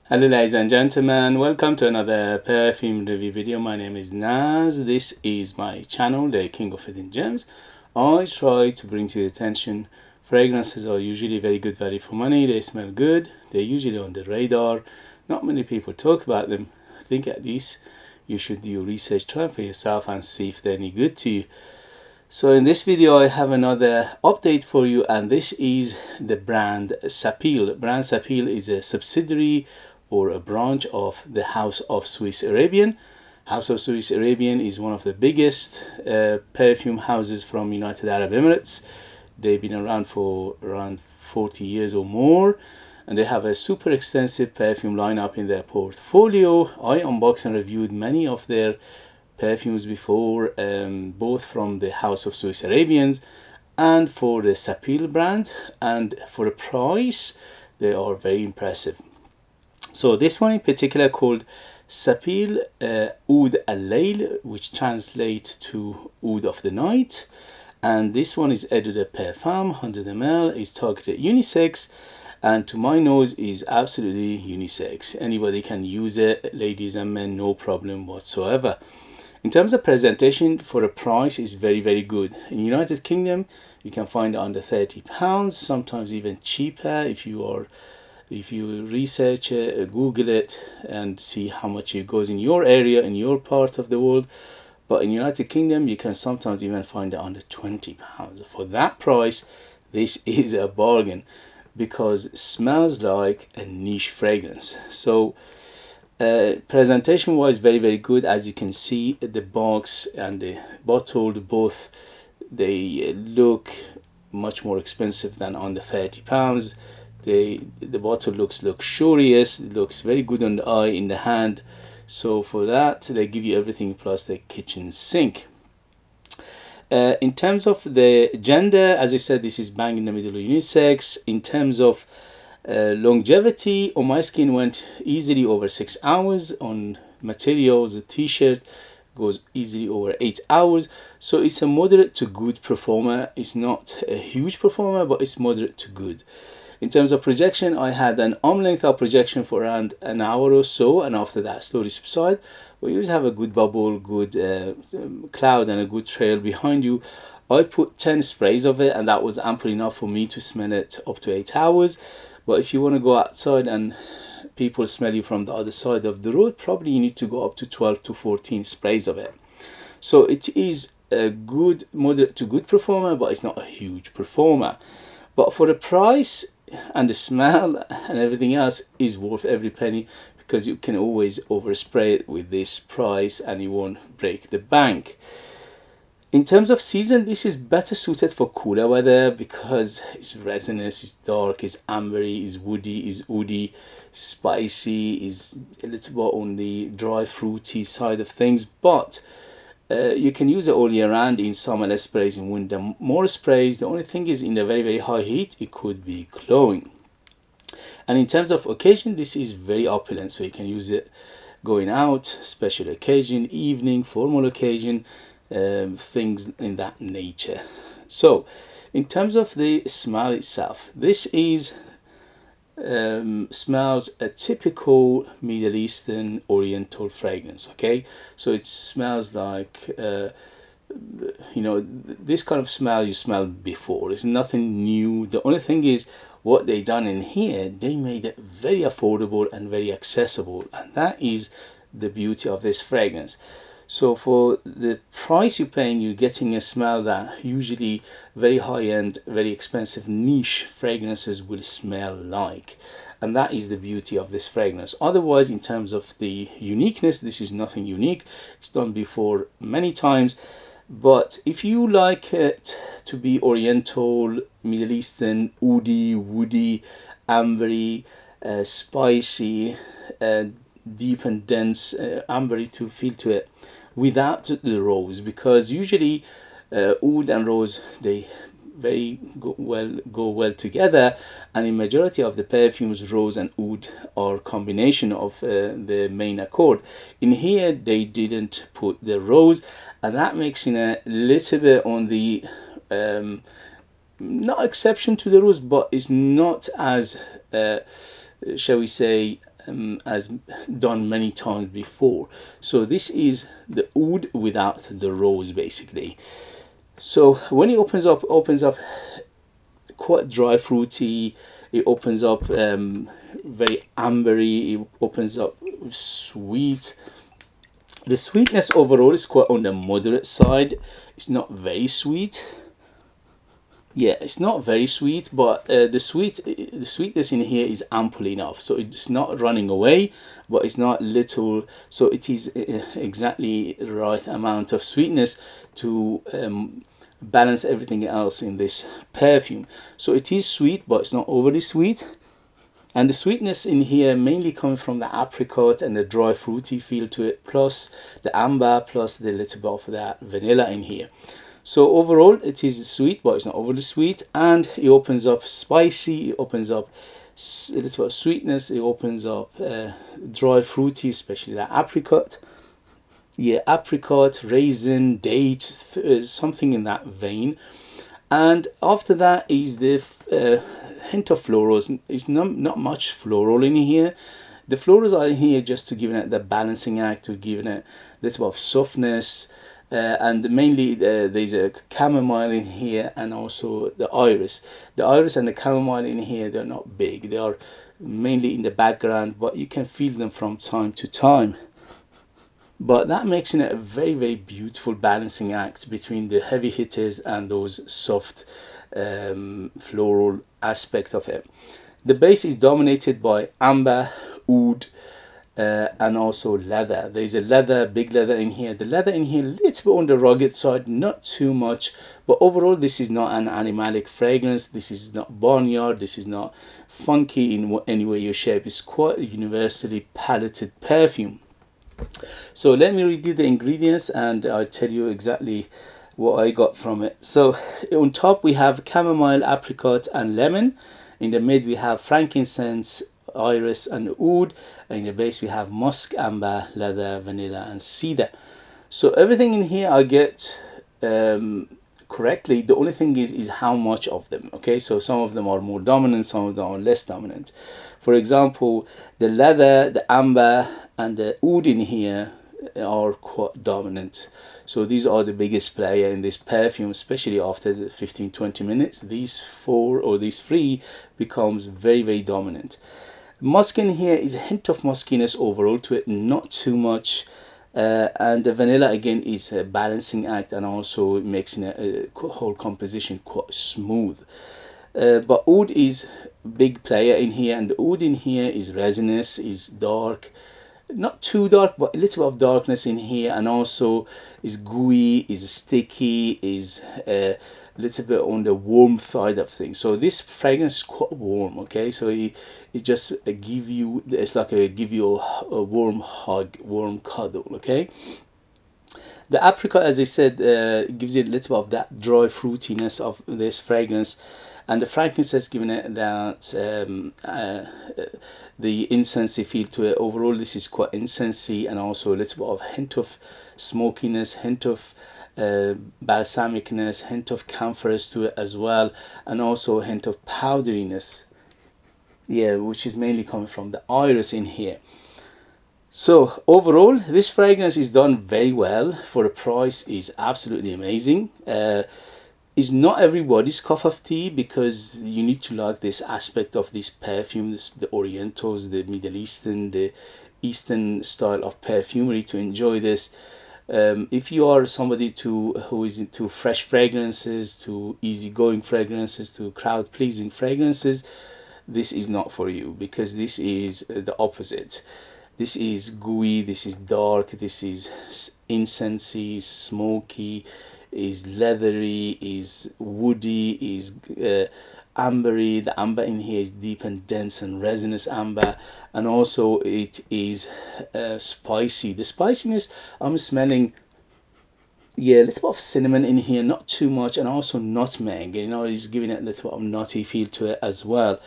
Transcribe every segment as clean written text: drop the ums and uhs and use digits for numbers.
Hello ladies and gentlemen, welcome to another perfume review video. My name is Naz. This is my channel, the King of Hidden Gems. I try to bring to your attention fragrances are usually very good value for money. They smell good, they're usually on the radar, not many people talk about them. I think at least you should do your research, try for yourself and see if they're any good to you. So in this video I have another update for you, and this is the brand Sapil. Brand Sapil is a subsidiary or a branch of the House of Swiss Arabian. House of Swiss Arabian is one of the biggest perfume houses from United Arab Emirates. They've been around for around 40 years or more, and they have a super extensive perfume lineup in their portfolio. I unboxed and reviewed many of their perfumes before, both from the House of Swiss Arabians and for the Sapil brand, and for a price they are very impressive. So this one in particular called Sapil Oud Al Lail, which translates to Oud of the Night, and this one is Eau de Parfum 100ml, is targeted unisex, and to my nose is absolutely unisex. Anybody can use it, ladies and men, no problem whatsoever. In terms of presentation, for a price is very good. In United Kingdom you can find it under £30, sometimes even cheaper if you research it, Google it and see how much it goes in your area, in your part of the world. But in United Kingdom you can sometimes even find it under £20. For that price, this is a bargain because it smells like a niche fragrance. So presentation wise, very good. As you can see, the box and the bottle, both they look much more expensive than on the £30. The bottle looks luxurious, it looks very good on the eye, in the hand. So for that they give you everything plus the kitchen sink. In terms of the gender, as I said, this is bang in the middle unisex. In terms of longevity, on my skin went easily over 6 hours. On materials, a t-shirt goes easily over 8 hours. So it's a moderate to good performer. It's not a huge performer, but it's moderate to good. In terms of projection, I had an arm length of projection for around an hour or so, and after that slowly subside. But you just have a good bubble, good cloud and a good trail behind you. I put 10 sprays of it, and that was ample enough for me to smell it up to 8 hours. But if you want to go outside and people smell you from the other side of the road, probably you need to go up to 12 to 14 sprays of it. So it is a good, moderate to good performer, but it's not a huge performer. But for the price and the smell and everything else, is worth every penny, because you can always overspray it with this price and you won't break the bank. In terms of season, this is better suited for cooler weather because it's resinous, it's dark, it's ambery, it's woody, it's woody, spicy, is a little bit on the dry fruity side of things. But you can use it all year round, in summer less sprays, in winter more sprays. The only thing is, in the very high heat it could be glowing. And in terms of occasion, this is very opulent, so you can use it going out, special occasion, evening, formal occasion, things in that nature. So in terms of the smell itself, this is smells a typical Middle Eastern oriental fragrance. Okay, so it smells like this kind of smell you smelled before. It's nothing new. The only thing is, what they done in here, they made it very affordable and very accessible, and that is the beauty of this fragrance. So for the price you're paying, you're getting a smell that usually very high-end, very expensive niche fragrances will smell like. And that is the beauty of this fragrance. Otherwise, in terms of the uniqueness, this is nothing unique. It's done before many times. But if you like it to be oriental, Middle Eastern, oudi, woody, ambery, spicy, deep and dense, ambery to feel to it, without the rose, because usually oud and rose, they go well together, and in majority of the perfumes, rose and oud are combination of the main accord. In here they didn't put the rose, and that makes it a little bit on the not exception to the rose, but it's not as shall we say as done many times before. So this is the oud without the rose basically. So when it opens up quite dry fruity. It opens up very ambery. It opens up sweet. The sweetness overall is quite on the moderate side. It's not very sweet. Yeah, it's not very sweet, but the sweetness in here is ample enough. So it's not running away, but it's not little. So it is exactly the right amount of sweetness to balance everything else in this perfume. So it is sweet, but it's not overly sweet. And the sweetness in here mainly coming from the apricot and the dry fruity feel to it, plus the amber, plus the little bit of that vanilla in here. So overall it is sweet, but it's not overly sweet, and it opens up spicy, it opens up a little bit of sweetness, it opens up dry fruity, especially the apricot. Yeah, apricot, raisin, date, something in that vein. And after that is the hint of florals. It's not much floral in here. The florals are in here just to give it the balancing act, to give it a little bit of softness. And mainly there's a chamomile in here, and also the iris. The iris and the chamomile in here, they're not big. They are mainly in the background, but you can feel them from time to time. But that makes it a very, very beautiful balancing act between the heavy hitters and those soft floral aspect of it. The base is dominated by amber, oud, and also leather. There's a leather, big leather in here. The leather in here a little bit on the rugged side, not too much, but overall this is not an animalic fragrance. This is not barnyard. This is not funky in any way or shape. It's quite a universally paleted perfume. So let me read you the ingredients and I'll tell you exactly what I got from it. So on top we have chamomile, apricot and lemon. In the mid we have frankincense, iris and oud. And in the base we have musk, amber, leather, vanilla and cedar. So everything in here I get correctly. The only thing is how much of them. Okay, so some of them are more dominant, some of them are less dominant. For example, the leather, the amber and the oud in here are quite dominant. So these are the biggest player in this perfume, especially after the 15-20 minutes. These four or these three becomes very, very dominant. Musk in here is a hint of muskiness overall to it, not too much. And the vanilla again is a balancing act and also makes a whole composition quite smooth. But oud is big player in here, and the oud in here is resinous, is dark, not too dark, but a little bit of darkness in here, and also is gooey, is sticky, is a little bit on the warm side of things. So this fragrance is quite warm. Okay, so it just give you, it's like give you a warm hug, warm cuddle. Okay, the apricot, as I said, gives you a little bit of that dry fruitiness of this fragrance. And the frankincense giving it that the incensey feel to it. Overall this is quite incensey, and also a little bit of hint of smokiness, hint of balsamicness, hint of camphorous to it as well, and also a hint of powderiness, yeah, which is mainly coming from the iris in here. So overall this fragrance is done very well. For the price is absolutely amazing. Is not everybody's cup of tea, because you need to like this aspect of this perfume, the orientals, the Middle Eastern, the Eastern style of perfumery to enjoy this. If you are somebody who is into fresh fragrances, to easygoing fragrances, to crowd pleasing fragrances, this is not for you, because this is the opposite. This is gooey, this is dark, this is incensey, smoky, is leathery, is woody, is ambery. The amber in here is deep and dense and resinous amber, and also it is spicy. The spiciness, I'm smelling, yeah, a little bit of cinnamon in here, not too much, and also nutmeg, you know, it's giving it a little bit of nutty feel to it as well.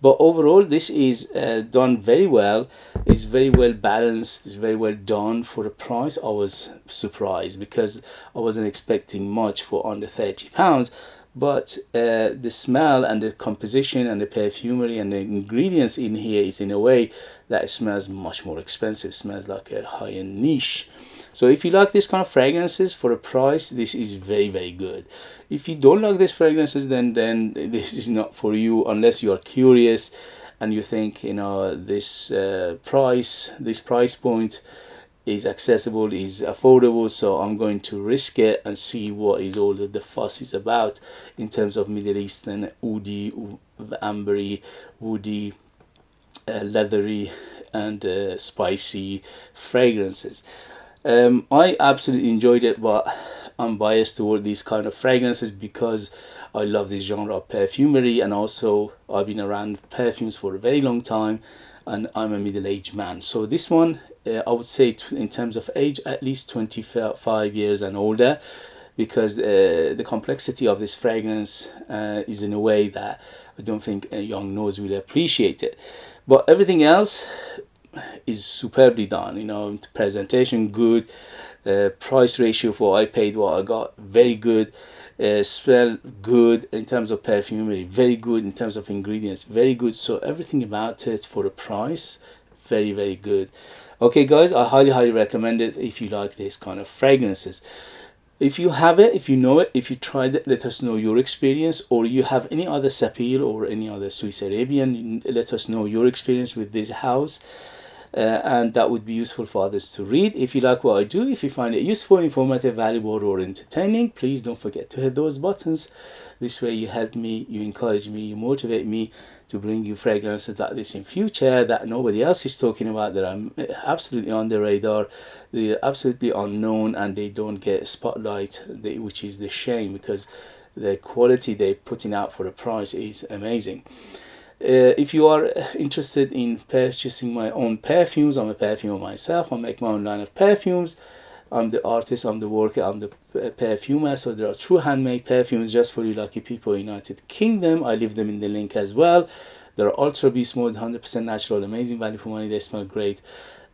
But overall this is done very well. It's very well balanced, it's very well done. For the price I was surprised, because I wasn't expecting much for under £30. but the smell and the composition and the perfumery and the ingredients in here is in a way that it smells much more expensive, smells like a high-end niche. So if you like this kind of fragrances for a price, this is very, very good. If you don't like these fragrances, then this is not for you, unless you are curious and you think, you know, this price point is accessible, is affordable, so I'm going to risk it and see what is all the fuss is about in terms of Middle Eastern woody, ambery, woody, leathery and spicy fragrances. I absolutely enjoyed it, but I'm biased toward these kind of fragrances because I love this genre of perfumery, and also I've been around perfumes for a very long time and I'm a middle-aged man. So this one, I would say in terms of age, at least 25 years and older, because the complexity of this fragrance is in a way that I don't think a young nose will appreciate it. But everything else is superbly done, you know, presentation good, price ratio for what I paid, what I got, very good, smell good in terms of perfumery, very good in terms of ingredients, very good. So everything about it for the price, very, very good. Okay guys, I highly recommend it if you like this kind of fragrances. If you have it, if you know it, if you tried it, let us know your experience, or you have any other Sapil or any other Swiss Arabian, let us know your experience with this house. And that would be useful for others to read. If you like what I do, if you find it useful, informative, valuable, or entertaining, please don't forget to hit those buttons. This way you help me, you encourage me, you motivate me to bring you fragrances like this in future that nobody else is talking about, that I'm absolutely on the radar, they're absolutely unknown, and they don't get spotlight, which is the shame, because the quality they're putting out for the price is amazing. If you are interested in purchasing my own perfumes, I'm a perfumer myself. I make my own line of perfumes. I'm the artist, I'm the worker, I'm the perfumer. So there are true handmade perfumes just for you lucky people in United Kingdom. I leave them in the link as well. They're ultra beast mode, 100% natural, amazing value for money. They smell great.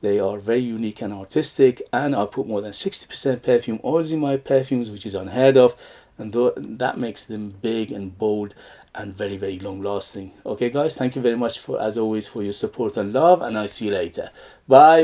They are very unique and artistic, and I put more than 60% perfume oils in my perfumes, which is unheard of, and that makes them big and bold and very, very long lasting. Okay guys, thank you very much for, as always, for your support and love, and I'll see you later. Bye.